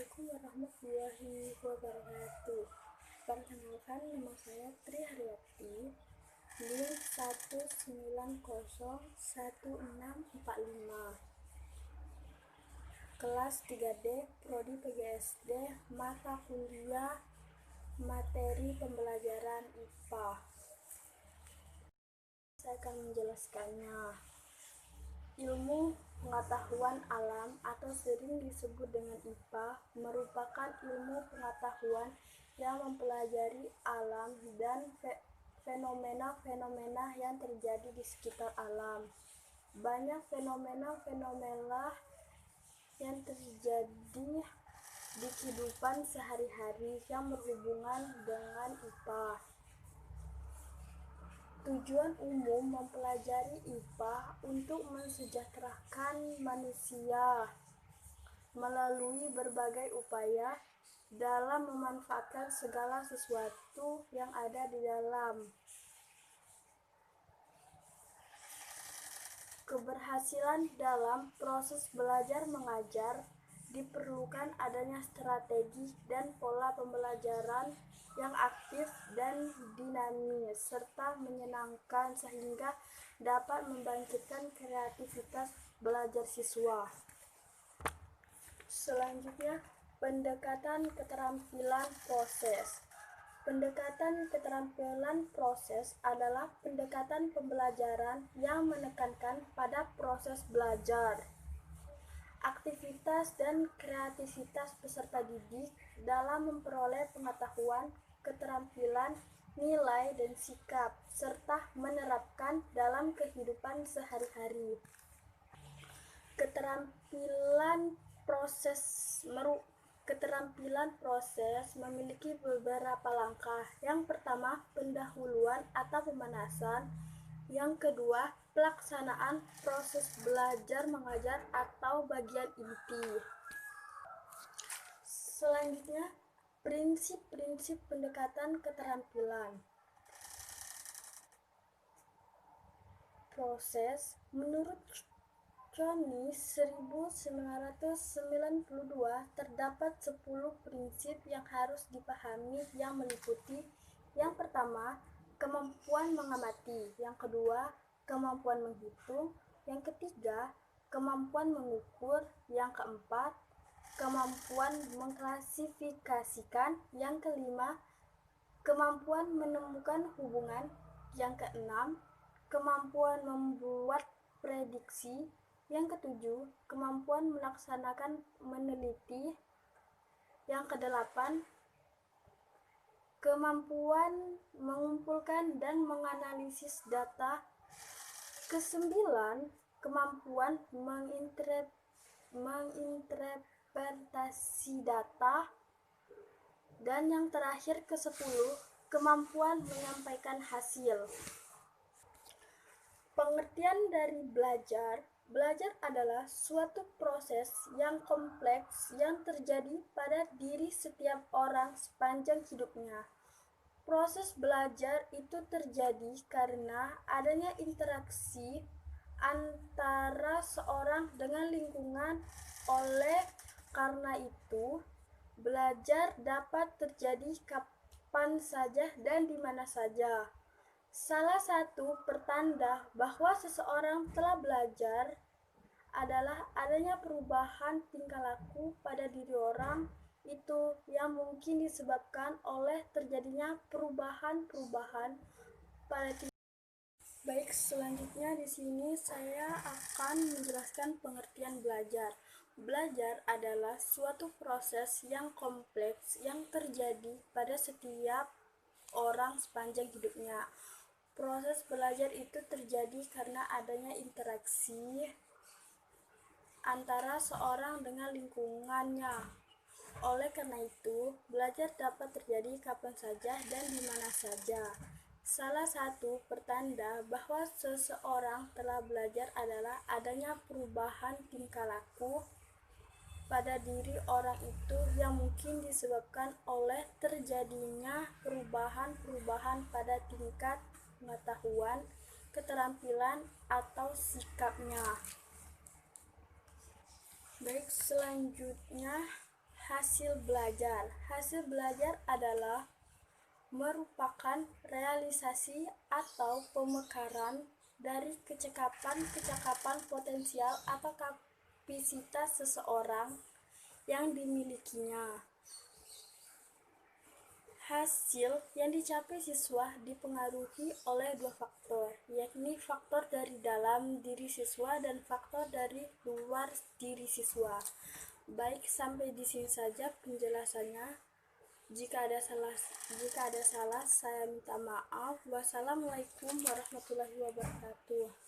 Assalamualaikum warahmatullahi wabarakatuh. Perkenalkan, nama saya Tri Haryati, NIM 1901645, kelas 3D, Prodi PGSD, mata kuliah materi pembelajaran IPA. Saya akan menjelaskannya. Ilmu pengetahuan alam atau sering disebut dengan IPA merupakan ilmu pengetahuan yang mempelajari alam dan fenomena-fenomena yang terjadi di sekitar alam. Banyak fenomena-fenomena yang terjadi di kehidupan sehari-hari yang berhubungan dengan IPA. Tujuan umum mempelajari IPA untuk mensejahterakan manusia melalui berbagai upaya dalam memanfaatkan segala sesuatu yang ada di dalam. Keberhasilan dalam proses belajar mengajar diperlukan adanya strategi dan pola pembelajaran yang aktif dan dinamis serta menyenangkan sehingga dapat membangkitkan kreativitas belajar siswa. Selanjutnya, pendekatan keterampilan proses. Pendekatan keterampilan proses adalah pendekatan pembelajaran yang menekankan pada proses belajar, aktivitas dan kreativitas peserta didik dalam memperoleh pengetahuan, keterampilan, nilai, dan sikap, serta menerapkan dalam kehidupan sehari-hari. Keterampilan proses memiliki beberapa langkah. Yang pertama, pendahuluan atau pemanasan. Yang kedua, pelaksanaan proses belajar mengajar atau bagian inti. Selanjutnya, prinsip-prinsip pendekatan keterampilan proses. Menurut Chomsky 1992, terdapat 10 prinsip yang harus dipahami yang meliputi: yang pertama, kemampuan mengamati; yang kedua, kemampuan menghitung; yang ketiga, kemampuan mengukur; yang keempat, kemampuan mengklasifikasikan; yang kelima, kemampuan menemukan hubungan; yang keenam, kemampuan membuat prediksi; yang ketujuh, kemampuan melaksanakan meneliti; yang kedelapan, kemampuan mengumpulkan dan menganalisis data; kesembilan, kemampuan menginterpretasi data; dan yang terakhir ke-10, kemampuan menyampaikan hasil. Pengertian dari belajar. Belajar adalah suatu proses yang kompleks yang terjadi pada diri setiap orang sepanjang hidupnya. Proses belajar itu terjadi karena adanya interaksi antara seorang dengan lingkungan. Oleh karena itu, belajar dapat terjadi kapan saja dan di mana saja. Salah satu pertanda bahwa seseorang telah belajar adalah adanya perubahan tingkah laku pada diri orang itu yang mungkin disebabkan oleh terjadinya perubahan-perubahan pada Baik, selanjutnya di sini saya akan menjelaskan pengertian belajar. Belajar adalah suatu proses yang kompleks yang terjadi pada setiap orang sepanjang hidupnya. Proses belajar itu terjadi karena adanya interaksi antara seorang dengan lingkungannya. Oleh karena itu, belajar dapat terjadi kapan saja dan di mana saja. Salah satu pertanda bahwa seseorang telah belajar adalah adanya perubahan tingkah laku pada diri orang itu yang mungkin disebabkan oleh terjadinya perubahan-perubahan pada tingkat pengetahuan, keterampilan, atau sikapnya. Baik, selanjutnya Hasil belajar. Hasil belajar adalah merupakan realisasi atau pemekaran dari kecakapan potensial atau kapasitas seseorang yang dimilikinya. Hasil yang dicapai siswa dipengaruhi oleh dua faktor, yakni faktor dari dalam diri siswa dan faktor dari luar diri siswa. Baik, sampai di sini saja penjelasannya. Jika ada salah, saya minta maaf. Wassalamualaikum warahmatullahi wabarakatuh.